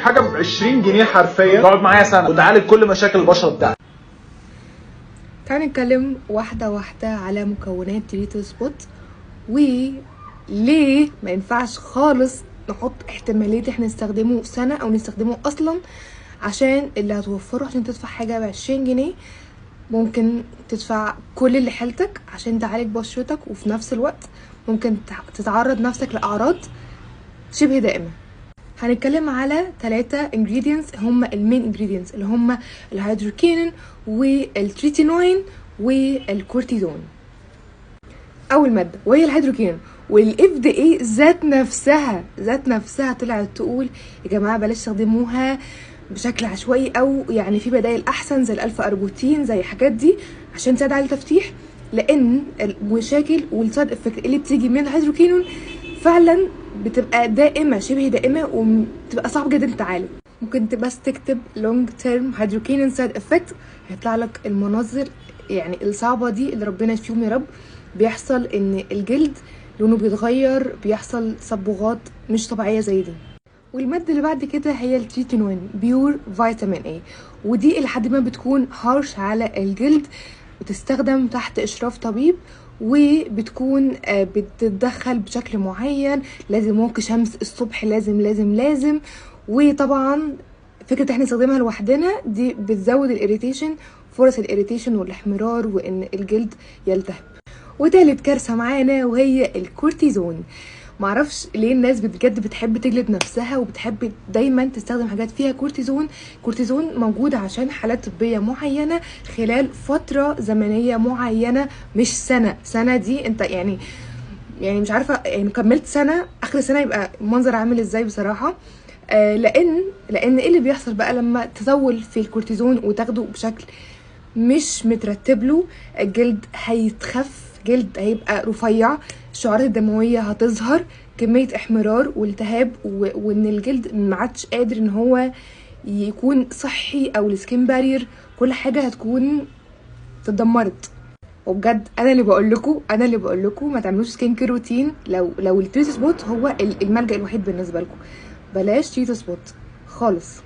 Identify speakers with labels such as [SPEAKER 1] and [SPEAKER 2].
[SPEAKER 1] حاجه ب 20 جنيه حرفيا تقعد معايا سنه وتعالج كل مشاكل البشره بتاعتي.
[SPEAKER 2] تعالى نتكلم واحده واحده على مكونات تريتو سبوت وليه ما ينفعش خالص نحط احتماليه احنا نستخدمه سنه او نستخدمه اصلا، عشان اللي هتوفره عشان تدفع حاجه ب 20 جنيه ممكن تدفع كل اللي حيلتك عشان تعالج بشرتك، وفي نفس الوقت ممكن تتعرض نفسك لاعراض شبه دائمه. هنتكلم على 3 ingredients هم المين ingredients اللي هم الهيدروكينين والتريتينوين والكورتيزون. اول ماده وهي الهيدروكينين، والاف دي اي ذات نفسها طلعت تقول يا جماعه بلاش تستخدموها بشكل عشوائي، او يعني في بدائل احسن زي الالفا اربوتين زي الحاجات دي عشان تساعد على التفتيح، لان المشاكل والسايد افكت اللي بتيجي من الهيدروكينون فعلا بتبقى دائمه شبه دائمه وبتبقى صعب جدا تتعالج. ممكن بس تكتب لونج تيرم هيدروكينون سايد افكت هيطلع لك المناظر يعني الصعبه دي اللي ربنا يشفيهم يا رب. بيحصل ان الجلد لونه بيتغير، بيحصل صبغات مش طبيعيه زي دي. والماده اللي بعد كده هي التريتينوين بيور فيتامين اي، ودي اللي حد ما بتكون هارش على الجلد، بتستخدم تحت اشراف طبيب وبتكون بتتدخل بشكل معين، لازم واقي شمس الصبح لازم لازم لازم. وطبعا فكره احنا نستخدمها لوحدنا دي بتزود الاريتيشن، فرص الاريتيشن والاحمرار وان الجلد يلتهب. وتالت كارثه معانا وهي الكورتيزون. معرفش ليه الناس بجد بتحب تجلد نفسها وبتحب دايما تستخدم حاجات فيها كورتيزون. كورتيزون موجود عشان حالات طبيه معينه خلال فتره زمنيه معينه، مش سنه دي انت يعني مش عارفه يعني كملت سنه اخر سنه يبقى المنظر عامل ازاي بصراحه. لان ايه اللي بيحصل بقى لما تطول في الكورتيزون وتاخده بشكل مش مترتب له؟ الجلد هيتخف، جلد هيبقى رفيع، الشعرات الدمويه هتظهر، كميه احمرار والتهاب وان الجلد ما عادش قادر ان هو يكون صحي، او السكين بارير كل حاجه هتكون اتدمرت. وبجد انا اللي بقول لكم ما تعملوش سكين كير روتين لو التريتو سبوت هو الملجأ الوحيد بالنسبه لكم. بلاش تريتو سبوت خالص.